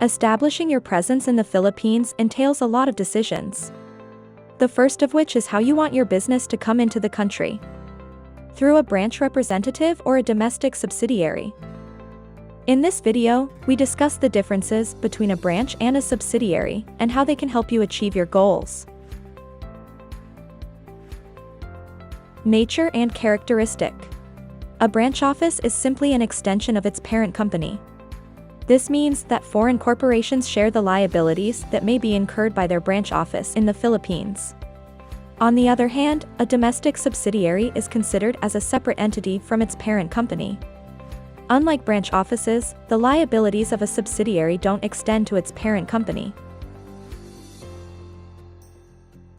Establishing your presence in the Philippines entails a lot of decisions. The first of which is how you want your business to come into the country. Through a branch representative or a domestic subsidiary. In this video, we discuss the differences between a branch and a subsidiary and how they can help you achieve your goals. Nature and characteristic. A branch office is simply an extension of its parent company. This means that foreign corporations share the liabilities that may be incurred by their branch office in the Philippines. On the other hand, a domestic subsidiary is considered as a separate entity from its parent company. Unlike branch offices, the liabilities of a subsidiary don't extend to its parent company.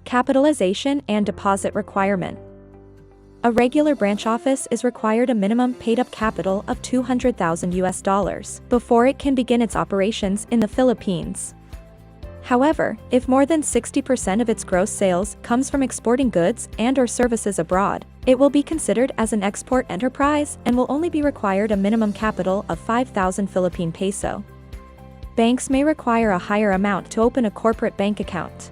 Capitalization and deposit requirement. A regular branch office is required a minimum paid-up capital of $200,000 before it can begin its operations in the Philippines. However, if more than 60% of its gross sales comes from exporting goods and/or services abroad, it will be considered as an export enterprise and will only be required a minimum capital of 5,000 Philippine peso. Banks may require a higher amount to open a corporate bank account.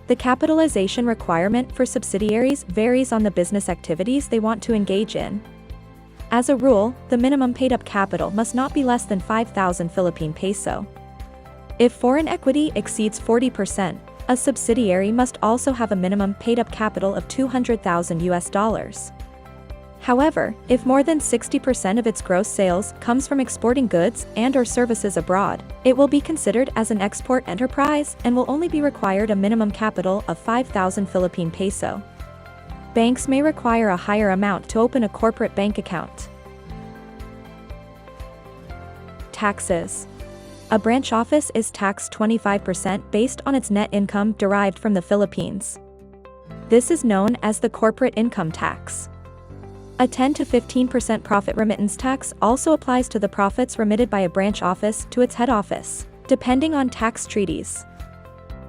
The capitalization requirement for subsidiaries varies on the business activities they want to engage in. As a rule, the minimum paid-up capital must not be less than 5,000 Philippine peso. If foreign equity exceeds 40%, a subsidiary must also have a minimum paid-up capital of $200,000. However, if more than 60% of its gross sales comes from exporting goods and/or services abroad, it will be considered as an export enterprise and will only be required a minimum capital of 5,000 Philippine peso. Banks may require a higher amount to open a corporate bank account. Taxes. A branch office is taxed 25% based on its net income derived from the Philippines. This is known as the corporate income tax. A 10 to 15% profit remittance tax also applies to the profits remitted by a branch office to its head office, depending on tax treaties.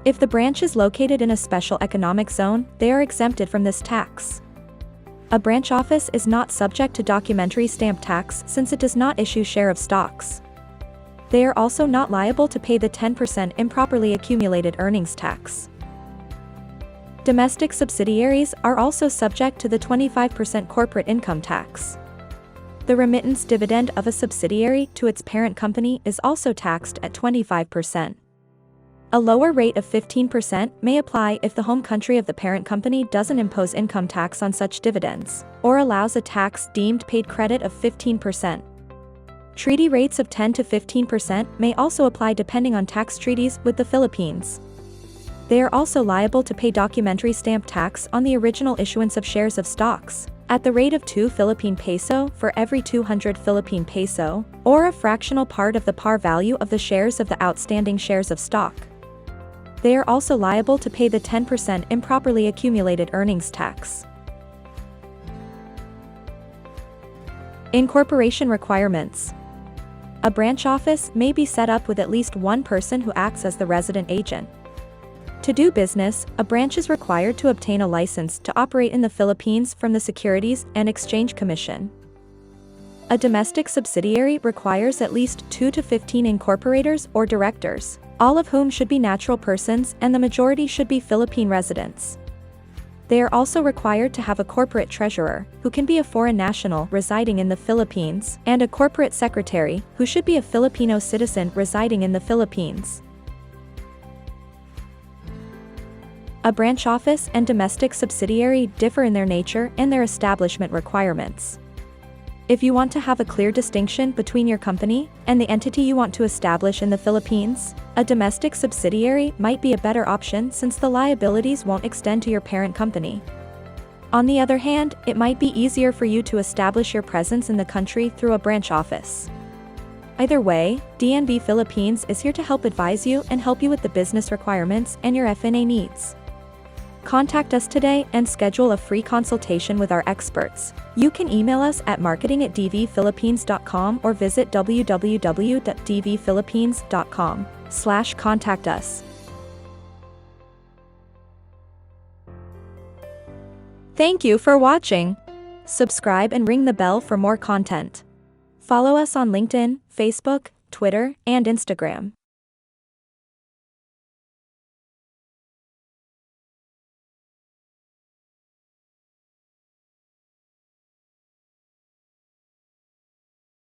If the branch is located in a special economic zone, they are exempted from this tax. A branch office is not subject to documentary stamp tax since it does not issue share of stocks. They are also not liable to pay the 10% improperly accumulated earnings tax. Domestic subsidiaries are also subject to the 25% corporate income tax. The remittance dividend of a subsidiary to its parent company is also taxed at 25%. A lower rate of 15% may apply if the home country of the parent company doesn't impose income tax on such dividends, or allows a tax deemed paid credit of 15%. Treaty rates of 10 to 15% may also apply depending on tax treaties with the Philippines. They are also liable to pay documentary stamp tax on the original issuance of shares of stocks, at the rate of 2 Philippine peso for every 200 Philippine peso, or a fractional part of the par value of the shares of the outstanding shares of stock. They are also liable to pay the 10% improperly accumulated earnings tax. Incorporation requirements. A branch office may be set up with at least one person who acts as the resident agent. To do business, a branch is required to obtain a license to operate in the Philippines from the Securities and Exchange Commission. A domestic subsidiary requires at least 2 to 15 incorporators or directors, all of whom should be natural persons and the majority should be Philippine residents. They are also required to have a corporate treasurer, who can be a foreign national residing in the Philippines, and a corporate secretary, who should be a Filipino citizen residing in the Philippines. A branch office and domestic subsidiary differ in their nature and their establishment requirements. If you want to have a clear distinction between your company and the entity you want to establish in the Philippines, a domestic subsidiary might be a better option since the liabilities won't extend to your parent company. On the other hand, it might be easier for you to establish your presence in the country through a branch office. Either way, DNB Philippines is here to help advise you and help you with the business requirements and your F&A needs. Contact us today and schedule a free consultation with our experts. You can email us at marketing@dvphilippines.com or visit www.dvphilippines.com/contact us. Thank you for watching. Subscribe and ring the bell for more content. Follow us on LinkedIn, Facebook, Twitter, and Instagram.